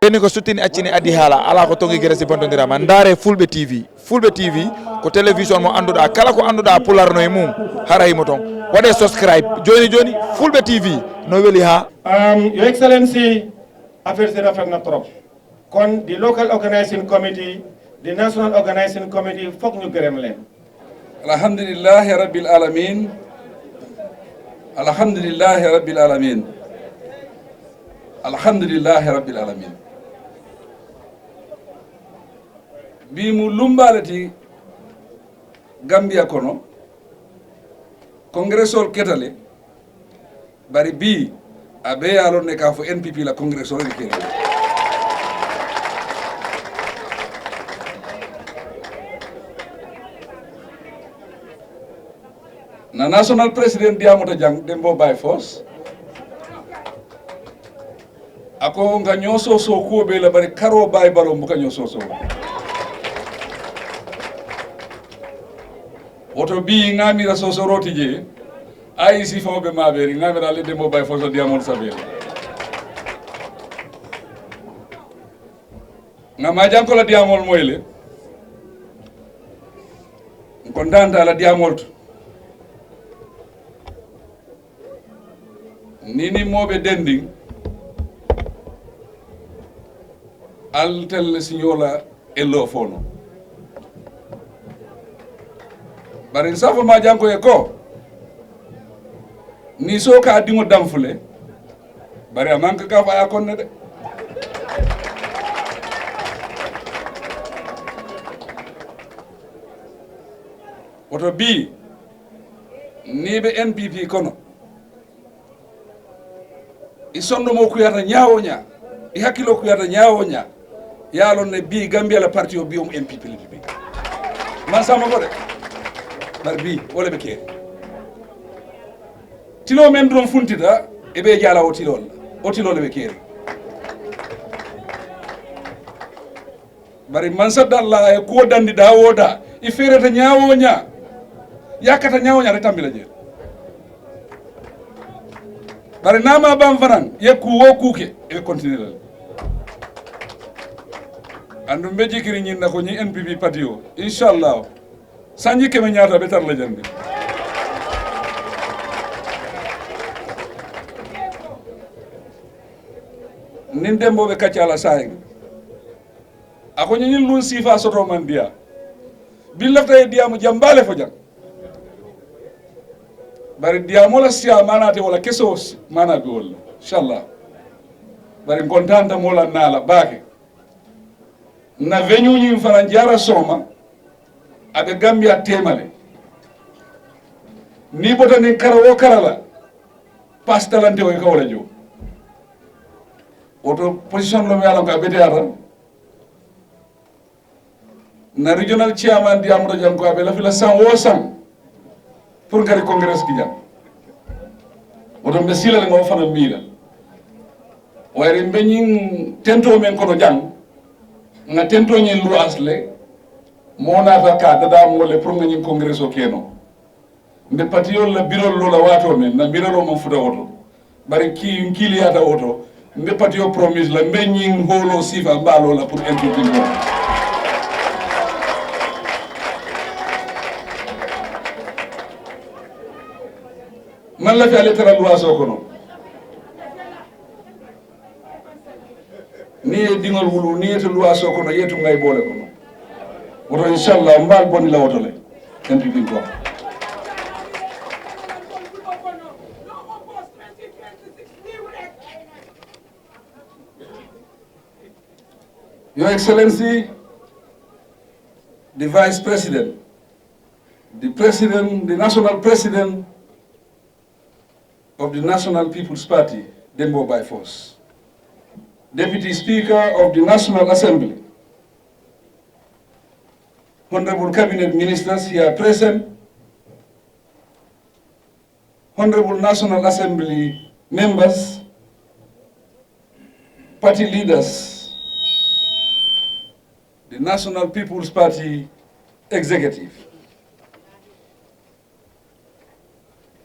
keni ko suttini accini addi haala ala ko tongi gere si bontodirama ndaare Fulbe TV ko télévision mo anduɗa kala ko anduɗa pularno e mum harayimo ton waɗe subscribe joni Fulbe TV no weli ha Your Excellency, affaire c'est rafetna trop kon the local organizing committee, the national organizing committee fok ñu gërëm leen. Alhamdulillahi rabbil alamin. Alhamdulillahi rabbil alamin. Alhamdulillahi rabbil alamin. Bi mu lumbalati Gambia kono Kongressol ketale bari bi abe yalon ne ka fo NPP la Kongressol ni ketale. Na national president diamota jang dembo by force ako nga nyoso so ko be la bari karo bay baro mbuka nyoso so woto bi ngamira so so roti je ay si fawbe maberi ngamira le dembo by force diamol sabe ngama janko la diamol moyle kontanta la diamol nini moɓe dendi altel signola ello fono bari safo ma janko e ko ni so ka dingo damfule bari amanka ka fa konne de oto bi ni be NPP kono i sondo mo kuyata nyaawo nya i hakkilo kuyata nyaawo nya yaalon ne bi Gambia la parti o bi um NPP bi man sama ko de bar bi wala be ke tilo men don funtita e be jala o tilol be ke bari man sadalla e ko dandi da woda i fereta nyaawo nya yakata nyaawo nya retambila je bari nama bam fanan yekku wo kuke e continuer andu be jikiri nyinna ko nyi NPP patio inshallah sanji keme nyaata be tar la jande nin dembo be kacala saay ako nyi lun sifa soto man dia billafta e dia mo jambale fo jang bari diamola siya manate wala kesos mana bi wala inshallah bari kontanta mola nala bake na venue ni fana Jarra Soma abe Gambia temale ni botani karawo karala pastalante o ko wala jo auto position lo yalla ko bete ata na regional chairman diamodo jam ko abe la fila 100 pour ngari congress ki jam oto mbe silale ngo fana mira wayre mbe nyin tento men kono jang nga tento nyin lu asle mona ta ka dada mo le pour nyin congress o keno mbe patiol la biro lo la wato men na biro lo mo fuda oto bari ki kili ata oto mbe patio promise la mbe nyin holo sifa mbalo la pour introduire man la fi alitara loi so kono ni dingol wulu ni to loi so kono yetu ngay bolé kono woto inshallah mbal boni la woto le NPP ko Your Excellency, the Vice President, the National President of the National People's Party, Dembo by force, Deputy Speaker of the National Assembly, Honorable Cabinet Ministers here present, Honorable National Assembly members, party leaders, the National People's Party executive,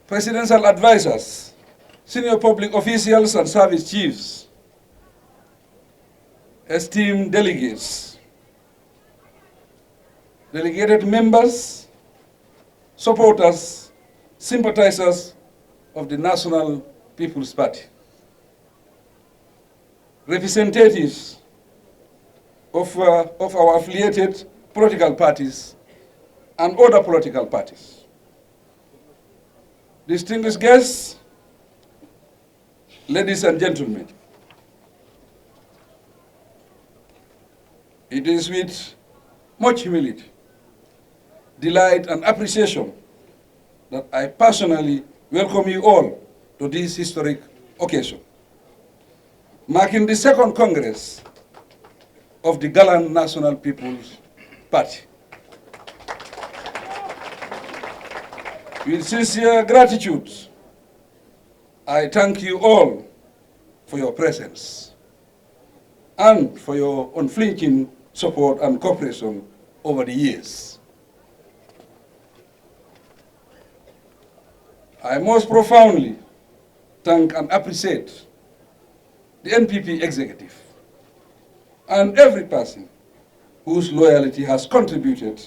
presidential advisors, senior public officials and service chiefs, esteemed delegates, delegated members, supporters, sympathizers of the National People's Party, representatives of our affiliated political parties and other political parties, distinguished guests, ladies and gentlemen, it is with much humility, delight, and appreciation that I personally welcome you all to this historic occasion, marking the second Congress of the gallant National People's Party. With sincere gratitude, I thank you all for your presence and for your unflinching support and cooperation over the years. I most profoundly thank and appreciate the NPP executive and every person whose loyalty has contributed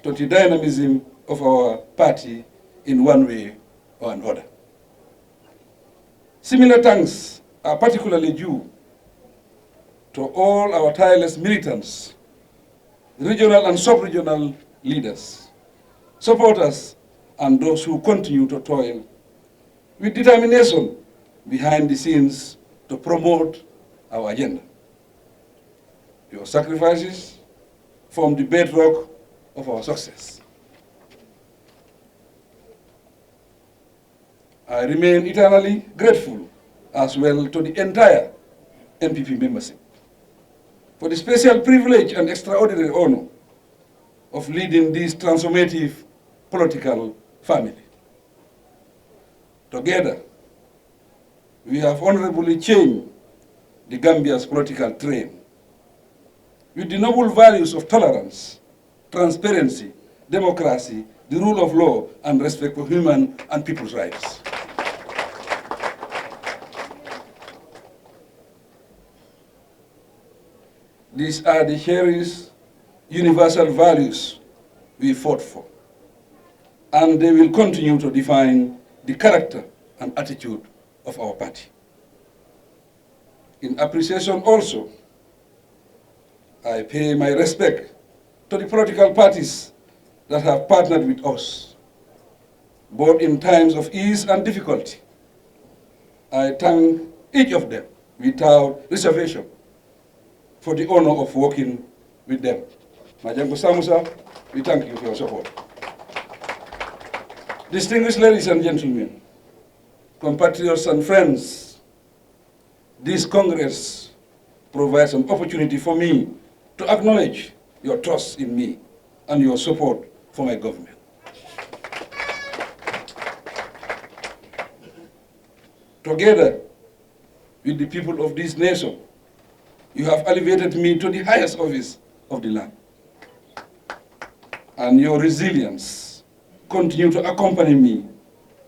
to the dynamism of our party in one way or another. Similar thanks are particularly due to all our tireless militants, regional and sub-regional leaders, supporters, and those who continue to toil with determination behind the scenes to promote our agenda. Your sacrifices form the bedrock of our success. I remain eternally grateful as well to the entire NPP membership for the special privilege and extraordinary honor of leading this transformative political family. Together, we have honorably changed the Gambia's political train with the noble values of tolerance, transparency, democracy, the rule of law, and respect for human and people's rights. These are the cherished universal values we fought for, and they will continue to define the character and attitude of our party. In appreciation also, I pay my respect to the political parties that have partnered with us, both in times of ease and difficulty. I thank each of them without reservation for the honor of working with them. Majango Samusa, we thank you for your support. Distinguished ladies and gentlemen, compatriots and friends, this Congress provides an opportunity for me to acknowledge your trust in me and your support for my government. Together with the people of this nation, you have elevated me to the highest office of the land. And your resilience continue to accompany me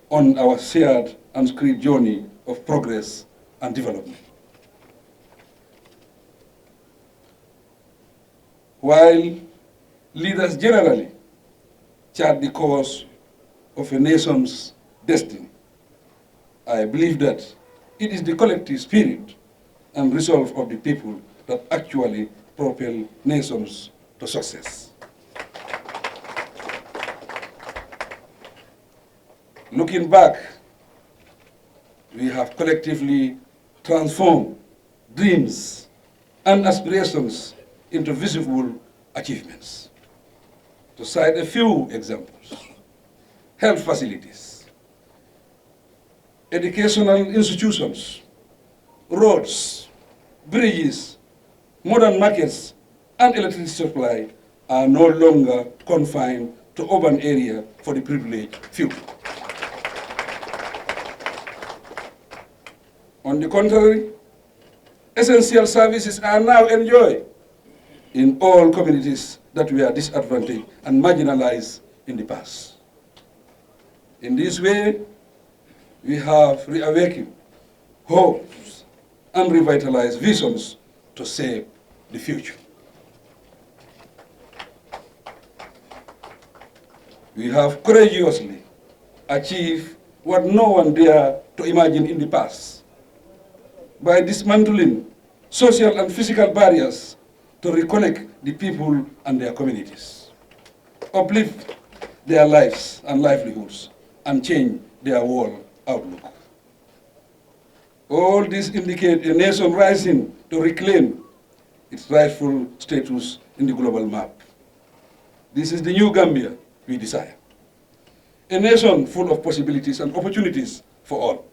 on our shared and shared journey of progress and development. While leaders generally chart the course of a nation's destiny, I believe that it is the collective spirit and resolve of the people that actually propel nations to success. Looking back, we have collectively transformed dreams and aspirations into visible achievements. To cite a few examples: health facilities, educational institutions, roads, bridges, modern markets, and electricity supply are no longer confined to urban area for the privileged few. On the contrary, essential services are now enjoyed in all communities that were disadvantaged and marginalized in the past. In this way, we have reawakened hopes and revitalized visions to save the future. We have courageously achieved what no one dared to imagine in the past by dismantling social and physical barriers to reconnect the people and their communities, uplift their lives and livelihoods, and change their world outlook. All this indicate a nation rising to reclaim its rightful status in the global map. This is the new Gambia we desire. A nation full of possibilities and opportunities for all.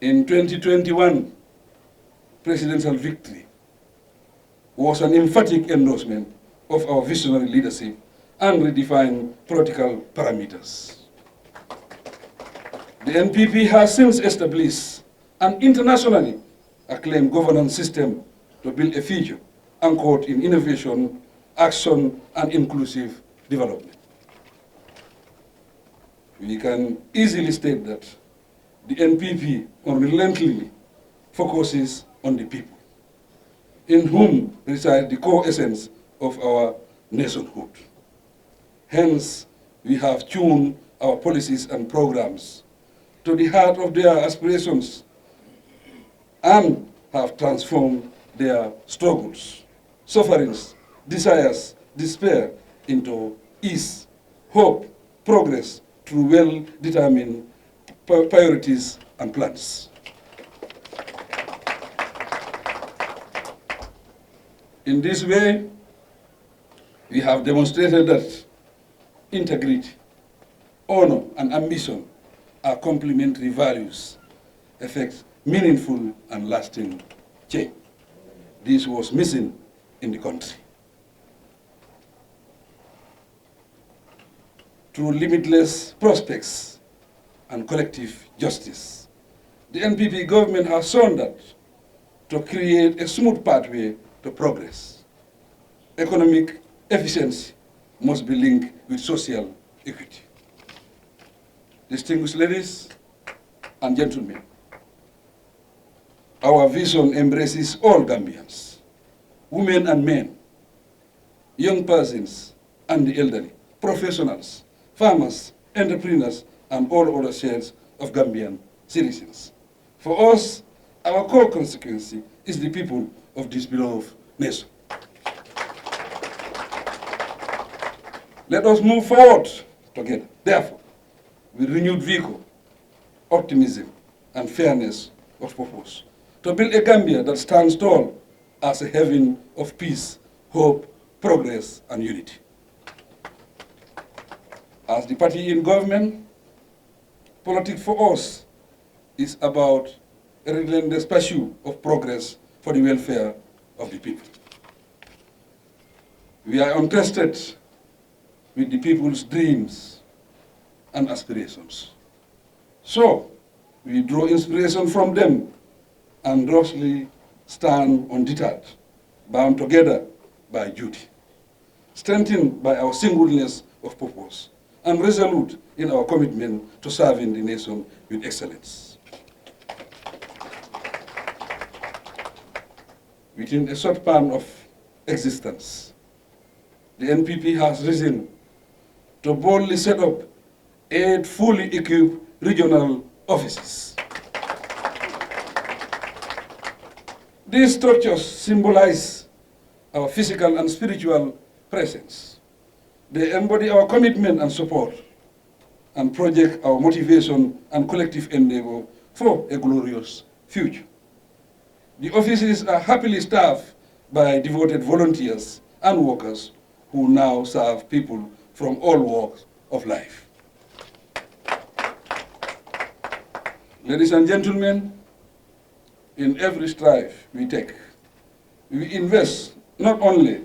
In 2021, presidential victory was an emphatic endorsement of our visionary leadership and redefined political parameters. The NPP has since established an internationally acclaimed governance system to build a future anchored in innovation, action, and inclusive development. We can easily state that the NPP unrelentingly focuses on the people, in whom resides the core essence of our nationhood. Hence, we have tuned our policies and programs to the heart of their aspirations and have transformed their struggles, sufferings, desires, despair into ease, hope, progress through well-determined priorities and plans. In this way, we have demonstrated that integrity, honor, and ambition are complementary values, effect meaningful and lasting change. This was missing in the country. Through limitless prospects and collective justice, the NPP government has shown that to create a smooth pathway to progress, economic efficiency must be linked with social equity. Distinguished ladies and gentlemen, our vision embraces all Gambians, women and men, young persons and the elderly, professionals, farmers, entrepreneurs, and all other shades of Gambian citizens. For us, our core constituency is the people of this beloved nation. Let us move forward together, therefore, with renewed vigor, optimism, and fairness of purpose, to build a Gambia that stands tall as a haven of peace, hope, progress, and unity. As the party in government, politics for us is about a relentless pursuit of progress for the welfare of the people. We are entrusted with the people's dreams and aspirations. So, we draw inspiration from them and robustly stand undeterred, bound together by duty, strengthened by our singleness of purpose, and resolute in our commitment to serving the nation with excellence. Within a short span of existence, the NPP has risen to boldly set up 8 fully equipped regional offices. These structures symbolize our physical and spiritual presence. They embody our commitment and support and project our motivation and collective endeavor for a glorious future. The offices are happily staffed by devoted volunteers and workers who now serve people from all walks of life. Ladies and gentlemen, in every strive we take, we invest not only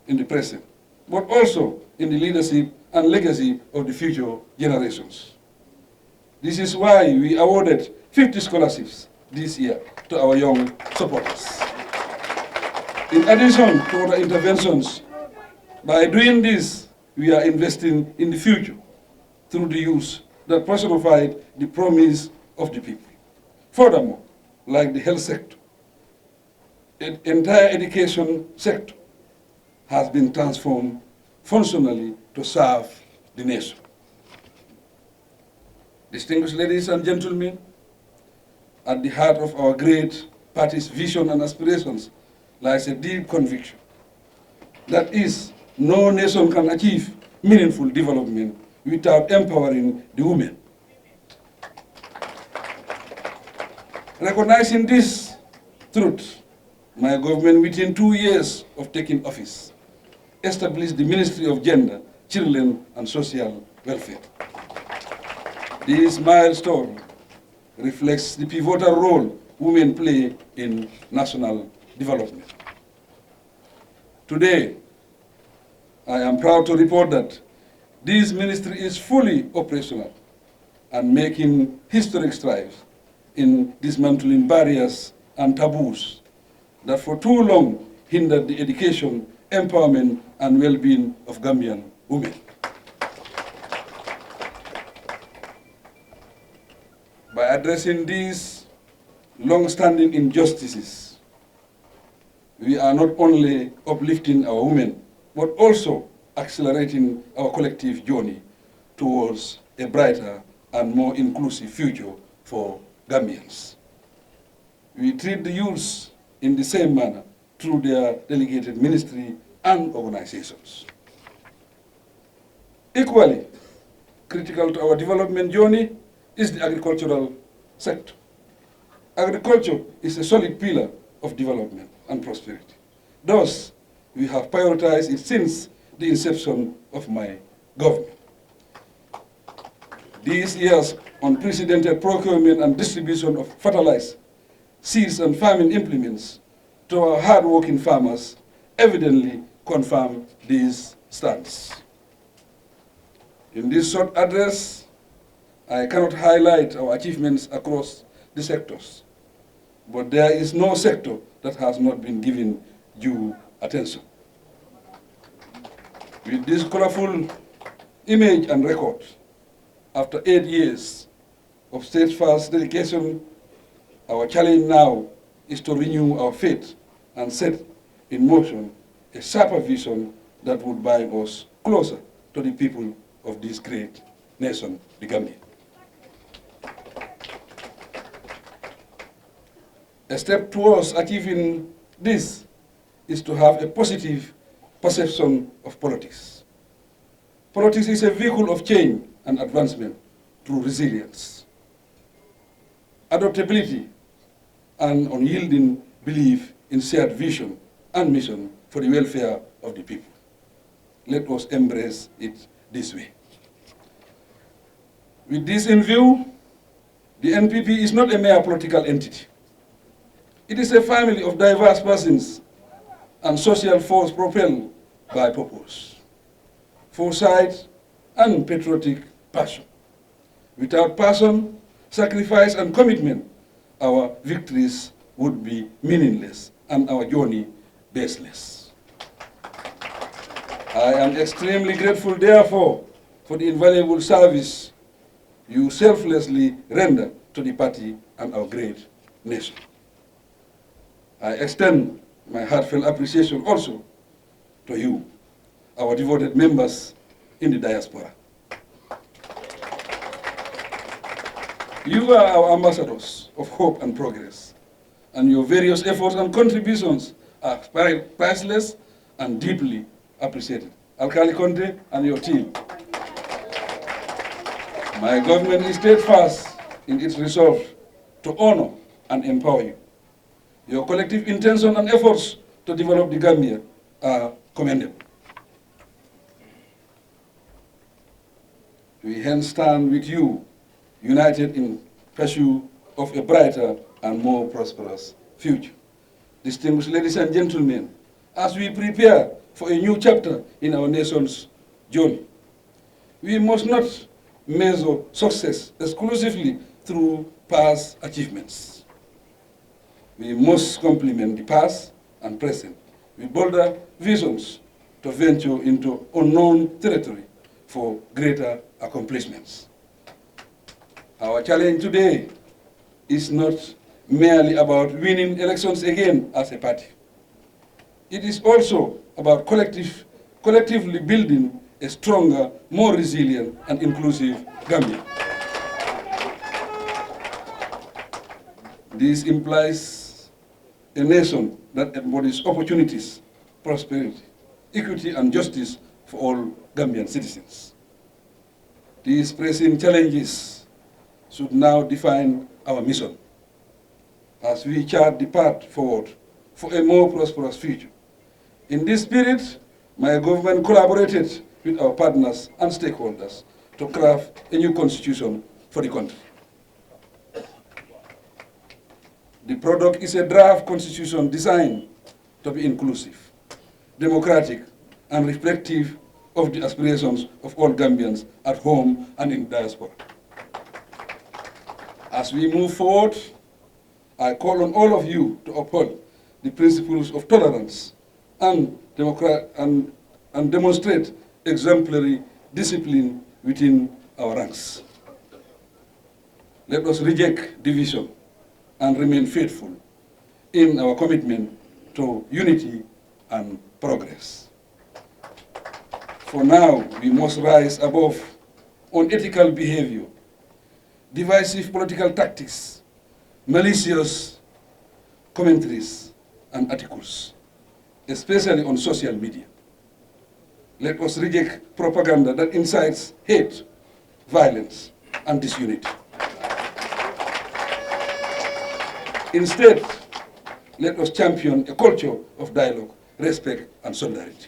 in the present, but also in the leadership and legacy of the future generations. This is why we awarded 50 scholarships this year to our young supporters. In addition to other interventions, by doing this, we are investing in the future through the youth that personified the promise of the people. Furthermore, like the health sector, the entire education sector has been transformed functionally to serve the nation. Distinguished ladies and gentlemen, at the heart of our great party's vision and aspirations lies a deep conviction. That is, no nation can achieve meaningful development without empowering the women. Recognizing this truth, my government, within 2 years of taking office, established the Ministry of Gender, Children and Social Welfare. This milestone reflects the pivotal role women play in national development. Today, I am proud to report that this ministry is fully operational and making historic strides in dismantling barriers and taboos that for too long hindered the education, empowerment, and well-being of Gambian women. By addressing these long-standing injustices, we are not only uplifting our women, but also accelerating our collective journey towards a brighter and more inclusive future for Gambians. We treat the youths in the same manner through their delegated ministry and organizations. Equally critical to our development journey is the agricultural sector. Agriculture is a solid pillar of development and prosperity. Thus, we have prioritized it since the inception of my government. These years, unprecedented procurement and distribution of fertilizer, seeds and farming implements to our hard-working farmers evidently confirm these stance. In this short address, I cannot highlight our achievements across the sectors, but there is no sector that has not been given due attention. With this colorful image and record, after 8 years of steadfast dedication, our challenge now is to renew our faith and set in motion a sharper vision that would bind us closer to the people of this great nation, the Gambia. A step towards achieving this is to have a positive perception of politics. Politics is a vehicle of change and advancement through resilience, adaptability, and unyielding belief in shared vision and mission for the welfare of the people. Let us embrace it this way. With this in view, the NPP is not a mere political entity. It is a family of diverse persons and social force propelled by purpose, foresight, and patriotic passion. Without passion, sacrifice, and commitment, our victories would be meaningless and our journey baseless. I am extremely grateful, therefore, for the invaluable service you selflessly render to the party and our great nation. I extend my heartfelt appreciation also to you, our devoted members in the diaspora. You are our ambassadors of hope and progress, and your various efforts and contributions are priceless and deeply appreciated. Alkali Conte and your team. My government is steadfast in its resolve to honor and empower you. Your collective intention and efforts to develop the Gambia are commendable. We hence stand with you, united in pursuit of a brighter and more prosperous future. Distinguished ladies and gentlemen, as we prepare for a new chapter in our nation's journey, we must not measure success exclusively through past achievements. We must complement the past and present with bolder visions to venture into unknown territory for greater accomplishments. Our challenge today is not merely about winning elections again as a party. It is also about collectively building a stronger, more resilient and inclusive Gambia. This implies a nation that embodies opportunities, prosperity, equity and justice for all Gambian citizens. These pressing challenges should now define our mission as we chart the path forward for a more prosperous future. In this spirit, my government collaborated with our partners and stakeholders to craft a new constitution for the country. The product is a draft constitution designed to be inclusive, democratic, and reflective of the aspirations of all Gambians at home and in diaspora. As we move forward, I call on all of you to uphold the principles of tolerance and demonstrate exemplary discipline within our ranks. Let us reject division and remain faithful in our commitment to unity and progress. For now, we must rise above unethical behavior, divisive political tactics, malicious commentaries and articles, especially on social media. Let us reject propaganda that incites hate, violence, and disunity. Instead, let us champion a culture of dialogue, respect, and solidarity.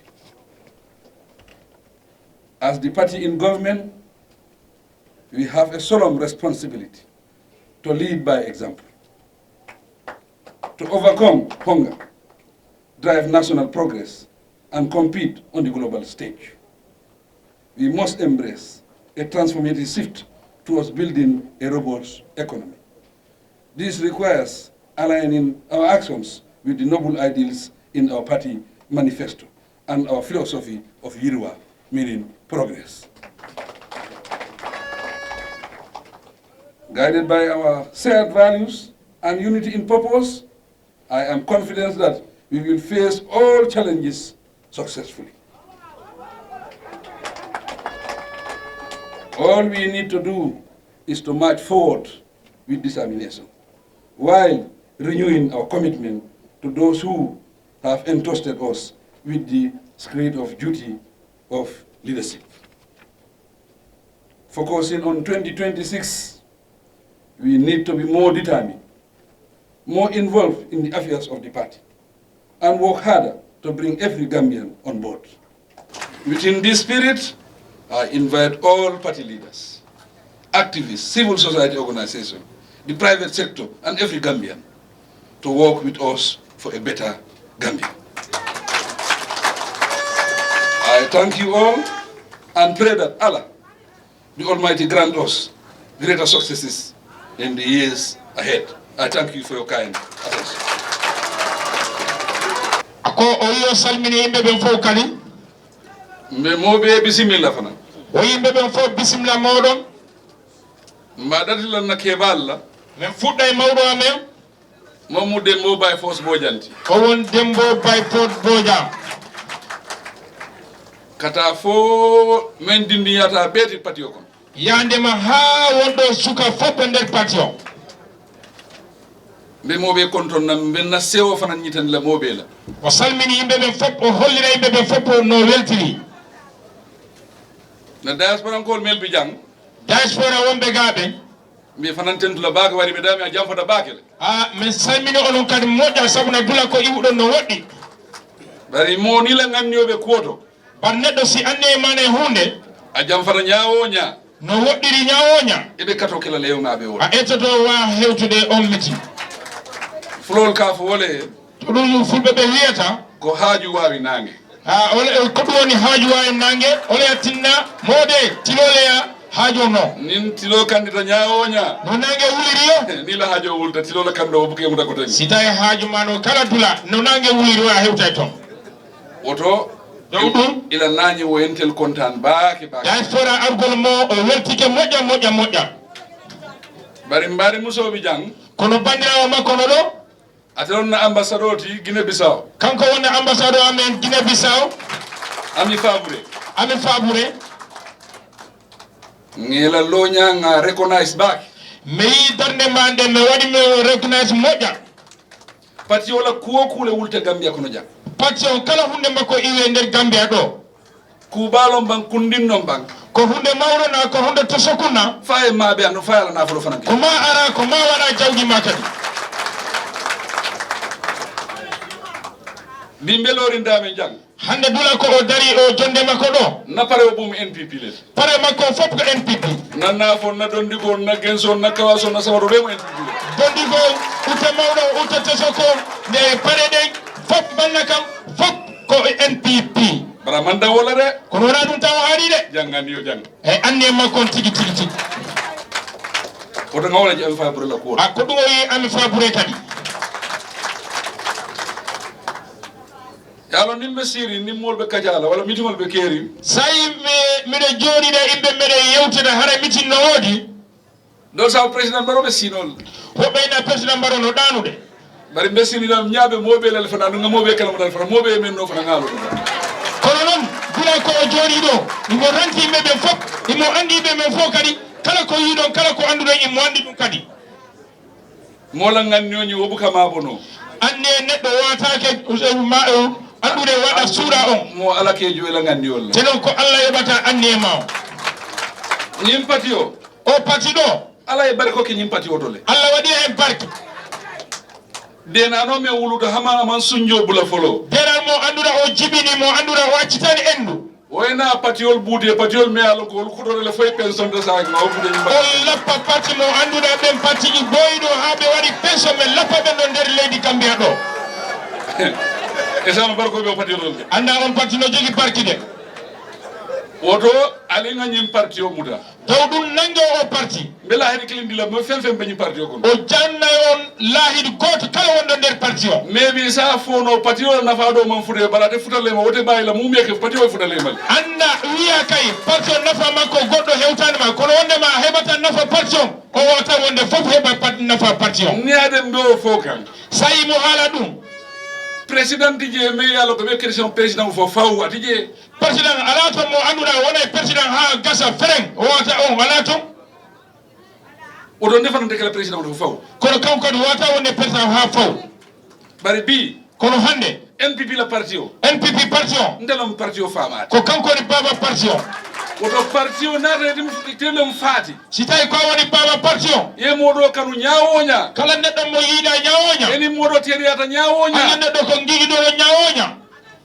As the party in government, we have a solemn responsibility to lead by example, to overcome hunger, drive national progress, and compete on the global stage. We must embrace a transformative shift towards building a robust economy. This requires aligning our actions with the noble ideals in our party manifesto and our philosophy of Yirwa, meaning progress. Guided by our shared values and unity in purpose, I am confident that we will face all challenges successfully. All we need to do is to march forward with determination, while renewing our commitment to those who have entrusted us with the spirit of duty of leadership. Focusing on 2026, we need to be more determined, more involved in the affairs of the party, and work harder to bring every Gambian on board. Within this spirit, I invite all party leaders, activists, civil society organizations, the private sector, and every Gambian to work with us for a better Gambia. I thank you all and pray that Allah, the Almighty, grant us greater successes in the years ahead. I thank you for your kind attention. Ako oyo salmini yimɓe ɓen fof kadi mbe moɓe bisimilla fana o yimɓe ɓen fof bisimilla mawɗon mbaɗatilan na keɓa Allah min fuɗɗa e mawɗo amen Mamu Dembo by Force Bojanti o won Dembo by Force Bojam kata fo men dindiyata ɓeeti pati o kon yandema ha wonɗo suka fof ɓe nder parti o mbe moɓe konton nam benna sewo fanan ñitani la moɓe la o salmini yimɓe ɓen fof o hollira yimɓe ɓen fof no weltiri na diasporankol melbi jang diaspora wonɓe gaɓe mbi fanan tentula baake wari ɓe dami a jam fota bakele min salmini onon kadi moƴƴa sabu na dula ko iwɗon no woɗɗi bari mo ni la ganniyoɓe kuwoto bar neɗɗo si anni e mana e hunde a jam fata ñawo ña no woɗɗiri ñawoña eɓe kato kela lewnaɓe won a ettoto wa hewtude on miti fulol ka fo wole to ɗum fulɓe ɓe wiyata ko haaju wawi nangue ko ɗum woni haaju wawi nangue oleya tinna moode tiloleya haaju no nin tilo kandita ñawoña no nangue wuliri yo ni la haaju wulta tilola kando o buke muta ko tan si tawi haaju ma no kala dula no nangue wuliri o a hewtay toon woto dow ɗum ila nañi wo entel contane baake baake diaspora argol mo o weltike moƴƴa moƴƴa moƴƴa bari mbari musoɓe jang kono bandirawo makko no ɗo atalonna ambassadeur ti Guinée Bissau kanko woni ambassadeur amen Guinée Bissau ami faɓure ngela loña nga recognize back mi yi darde ma nde mi waɗi mi recognize moƴƴa pati wala kuwo kule wulte Gambia kono jang pati on kala hunde makko iwe nder Gambia ɗo kubalon ban kundinnon ban ko hunde mawrona ko hunde to sokuna faye maɓe ando fayala nafolo fanan ko ma ara ko ma waɗa jawdi ma kadi ɗi belorindame jang hande dula ko o dari o jonde makko ɗo na pare o ɓum NPP les pare makko fof ko NPP na nafo na dondigo na genso na kawaso na sawaro ɓe mo NPP dondigo uta mawɗo uta tesoko nde pare ɗen fof balla kam fof ko NPP bara manda wala de kono wona ɗum tawa haari de jangani yo jang e anni e makko on tigi oto ngawla ji ami fa pour la ko a ko ɗum o wi ami fa ɓuure kadi yalo nimɓe siri nimmolɓe kadiala walla mitimol ɓe keeri so yi miɗo jooɗiɗe yimɓe mbeɗe yewtida hara mitin no woodi ɗon saw président mbaroɓe sinol woɓɓeyna président mbaro no ɗanude bari mbe siniɗam ñaaɓe moɓelal fana ɗum moɓe kala moɗal fana moɓe men no fana ngalo ɗum kono noon gila ko o jooɗi ɗo imo ranti yimɓe ɓe fof imo andi yimɓe ɓen fof kadi kala ko yiɗon kala ko anduɗon imo andi ɗum kadi mola ganniyoñi woɓu kamabo no anni e neɗɗo watake andude waɗa suuɗa on mo ala kejo ela ganniyol te non ko Allah yoɓata anni e ma o ñim pati o pati ɗo ala e bari koke ñim pati o tole Allah waɗi hen barke denano men wulude hama aman sunjo bula folo deral mo anduɗa o jibini mo anduɗa o accitani endu wayna patiol buude patiol me ala ko kuɗorele foye pension de sag ma obude o lappa parti mo anduɗa ɓen parti ɗi boyiɗo ha ɓe waɗi pension men lappa ɓen ɗo nder leydi Gambia ɗo e sama barko ɓe o patiolol de anda on parti no jogui barki de woto alinga ñim parti o muda taw ɗum nangue o parti mbela heɗi kilindila mo fen fen ɓeñi parti o kon o jannay on laahiɗo goto kala wonɗo nder parti o maybe sa fono parti o nafa ɗo man fude balade futalema wote bayila mumiyeke parti o e futalemal anda wiya kay parti o nafa makko goɗɗo hewtanima kono wondema heɓata nafa parti on o wata wonde foof heɓa nafa parti on niyaden ɓe o fo kan sa yi mo haala ɗum président tije mais yalo ko ɓe question président fo faw ati je président ala toon mo anduɗa wonay président ha gasa fereng o wata on ala toon oɗon defanante kala président fo faw kono kanko kadi wata wonde président ha faw bari bi kono hande NPP la parti o NPP parti o ndelom parti o famade ko kanko woni baba parti o woto parti o naata telem faati si tawi ko woni baba parti o ye moɗo kanu ñawoña kala neɗɗo mo yiiɗa ñawoña eni moɗo teriyata ñawoña ala neɗɗo ko gigiɗoɗo ñawoña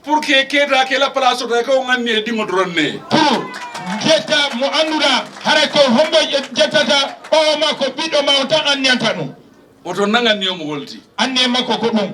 pour que keta kela place oto ko ganni e dingo doronne pour jetta mo anduɗa haray ko hombo jettata ɓawa ma ko ɓiɗɗo ma o tan anniyanta ɗum oto naganni omo wolti anni e makko ko ɗum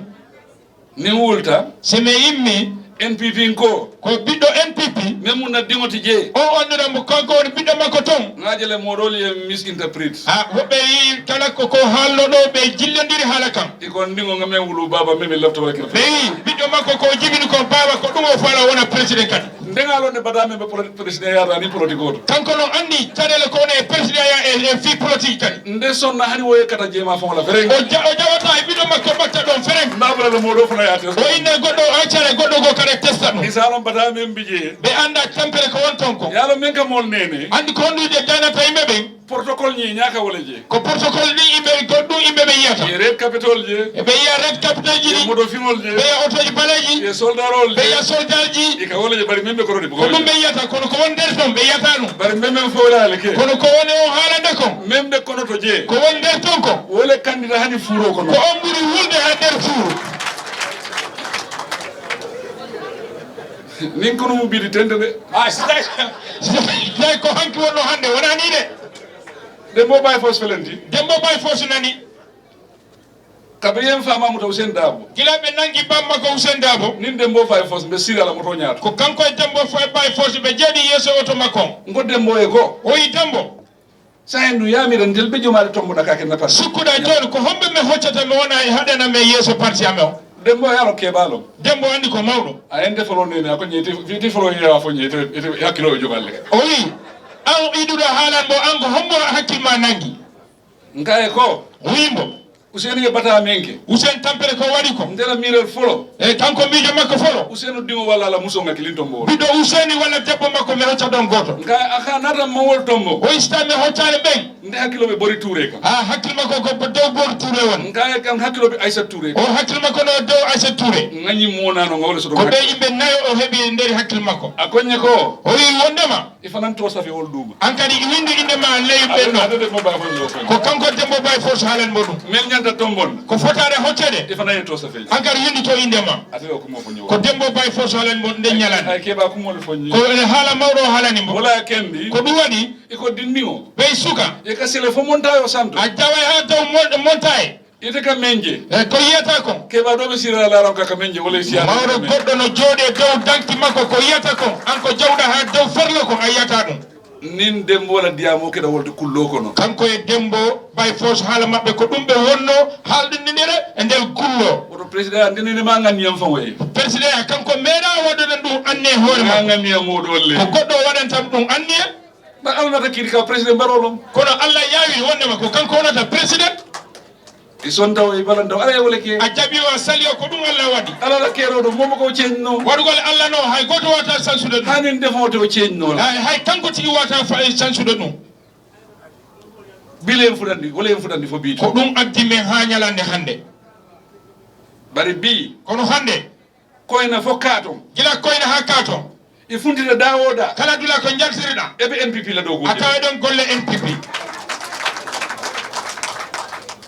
ni wulta simi yimmi NPP ko ɓiɗɗo NPP même mum na dingoti je o anduɗa mo kanko woni ɓiɗɗo makko toon ngajele moɗol ye misinterprete woɓɓe yi kala koko haalnoɗo ɓe jillodiri haala kam ikon ndingo ngamen wulu baba mimi lefto wala kira ɓe yi ɓiɗɗo makko ko jibini ko baba ko ɗum o faala wona président kadi ndengalonde badame ɓe président yata ni politique oto kanko noon anndi caɗele ko woni e président ya e fi politique kadi nde sonna hani woye kata jeema fon wala fereng o jawata e ɓiɗɗo makko batta ɗon fereng mbaɓrele moɗo fona yate o inne goɗɗo accare goɗɗo go kadi testa ɗum isalon badame mbije ɓe annda tampere ko won toon ko yalo men kam mol nene anndi ko hondude janata yimɓe ɓen protocole ñi ñaka wala je ko protocole ɗi yimɓe goɗɗum yimɓe ɓe yiyata ye red capital je ɓe yiya red capital ji ɗi moɗo fingol je ɓe yiya otoji baleji ye soldarol ɓe je yiya soldar ji ika wala je bari membe korodi ko ɗum ɓe yiyata kono ko won nder toon ɓe yiyata ɗum bari membe fowlale ke kono ko woni o haalande ko membe kono to je ko won nder toon ko wole candidat hani fuuro kono ko on ɓuri wulde ha nder fuuru nin kono mu bidi tende de si tawi ko hanki wonno hannde wona ni de dembo bay fos felenti dembo bay fos nani kaɓe yen fama mo taw sen daabo gila ɓe nangi bamma ko Usain Dabo nin dembo fay fos mbe siri ala moto ñaata ko kanko e dembo bay fos ɓe jeeɗi yeeso oto makko ngo dembo e ko o yi dembo sa en du yamiren del ɓe jomade tomboɗa kake napar sukkuɗa joni ko homɓe mi hoccata mi wona e haɗana me yeeso parti ame o dembo yalo keɓalo dembo andi ko mawɗo a en defalo nene ako ñeti folo yewa fo ñete hakkilo e jogalle ka o wi an iɗuɗo haalan mo an ko hombo hakkille ma nangi nkaye ko wimbo Useni bata menke. Usen tampere ko wadi ko. Ndela mirel folo. E kanko mijo makko folo. Useni dimo wala la muso ngakili tombo. Bido useni wala debbo makko me hocca don goto. Nga aka nata mawol tombo. O istame hoccane ben. Nde hakilo be bori touré ka. Ah hakkil makko ko do bor touré won. Nga kan hakilo be Aïssa Touré. O hakkil makko no do Aïssa Touré. Ngani mona no ngawle so do. Ko be yimbe nayo o hebi nder hakkil makko. Akonye ko. O wi wondema. Ifanan to safi wol duma. Ankadi windi inde ma ley benno. Ko kanko dembo bay fos halen modum. Men nyanta tombon. Ko fotare hoccede. Ifanan to safi. Ankadi windi to inde ma. Atelo ko mo fonyo. Ko dembo bay fos halen modum de nyalande. Ay keba ko mo fonyo. Ko hala mawdo halani mo. Wala kendi. Ko duwadi Iko dinniwo. be suka. E ka sele fo montayo santo. A jawa ha taw montaye. Ite ka menje. Ko yiyata ko. Keba do be sira la ran ka menje wala siya. Mawdo goddo no jode dow danki makko ko yiyata ko. Anko jawda ha dow ferlo ko ayata dum. Nin dembo wala diamo ke da wolde kullo ko no. Kanko e dembo bay fos hala mabbe ko dum be wonno haldindire e del kullo. Oto president andini ma ngani yam fon way. President kanko meeda wadde dum anne hoore ma. Ngani yam mo dolle. Ko goddo wadantam dum anne. Ba Allah ta kiri ka president barolom. Kono Allah yawi wonde ma ko kanko wonata president. Isonta way balanda ala wala ke. A jabi wa salio ko dum Allah wadi. Ala la kero do momo ko cenno. Wadugol Allah no hay goto wata sansude dum. Hanin defo to cenno la. Hay kanko tigi wata fa sansude dum. Bilen fudandi wala en fudandi fo biito. Ko dum addi men ha nyalande hande. Bari bi Kono hande ko ina fo katon. gila ko ina ha katon. E fundita dawoda. Kala dula ko jaltirida. Ebe NPP la dogo. Atawe don golle NPP.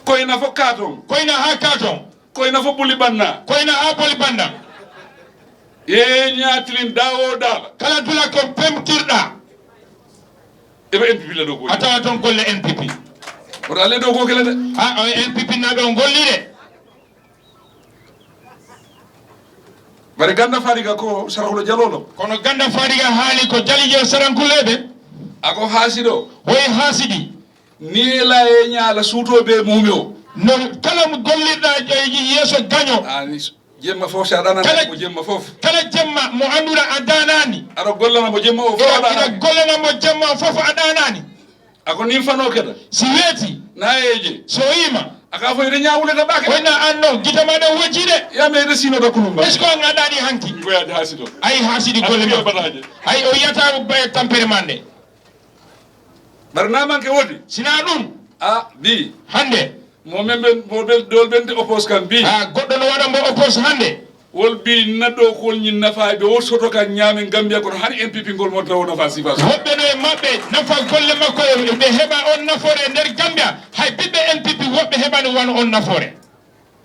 Ko ina fo katon. Ko ina ha katon. Ko ina fo buli banna. Ko ina ha boli banda. Ye nyatlin dawoda. Kala dula ko pemtirda. Ebe NPP la dogo. Atawa don golle NPP. Ora le dogo kele de. Ha NPP na don gollire. Bari ganda fariga ko sarahulo jalolo. Kono ganda fariga haali ko jalijo sarankulebe. Ako hasido. Way hasidi. Ni la e nyaala suto be mumio. No kala mo gollirda yeso gaño. Ani jemma fof sa dana ko jemma fof. Kala jemma mo andura adanani. Aro gollana mo jemma o fof Ida gollana mo jemma fof adanani. Ako ni fano keda. Si weti Na eje. so ima. Aka fo ire nyaawule ta bake. Wena anno gitama da wojide. Ya me resino da kulumba. Esko ngadani hanki. Ko ya hasido. Ay hasidi golle ma bataje. Ay o yata be temperamente. Barna man ke wodi. Sina dum. Bi Hande. mo membe mo bel dol bende opos kan bi. Goddo no wada mo opos hande. Wol bi naddo ko nyin nafa be o soto kan nyaamen Gambia ko hani MPP ngol mo taw nafa sifa. Wobbe no e mabbe nafa golle makko be heba on nafore nder Gambia hay bibbe NPP wobbe heba no wano on nafore.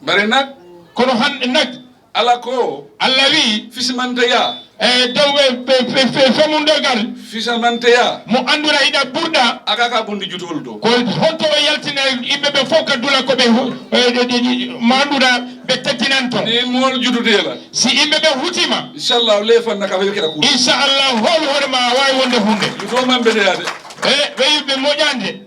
Bare nak Kono hande nak ala ko Allah wi fismante ya dawbe femundogal fismante mo andura ida burda akaka bundi jutol do ko honto o yaltina imbe be foka dula ko be mandura be tettinanto ni mol jutude la si imbe be hutima inshallah le fan naka be kala ko inshallah hol horma way wonde hunde juto man be yaade be yimbe mojande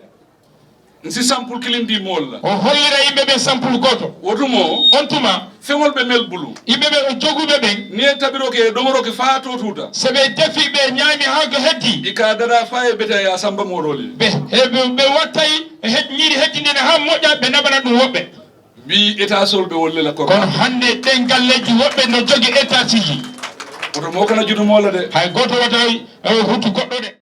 nsi sample kilindi mol la o hollira imbe be sample goto wotumo on tuma femol be mel bulu imbe be jogube be ni tabiro ke domoro ke faato tuta sebe defi be nyaami ha ko heddi ika dada faaye beta ya samba moroli be wattay nyiri heddinde ha moja be nabana dum wobbe bi état solbe wolle la ko kono hande den galleji wobbe no jogi état ciji oto mo kana jutu mola de hay goto wata hutu goddo de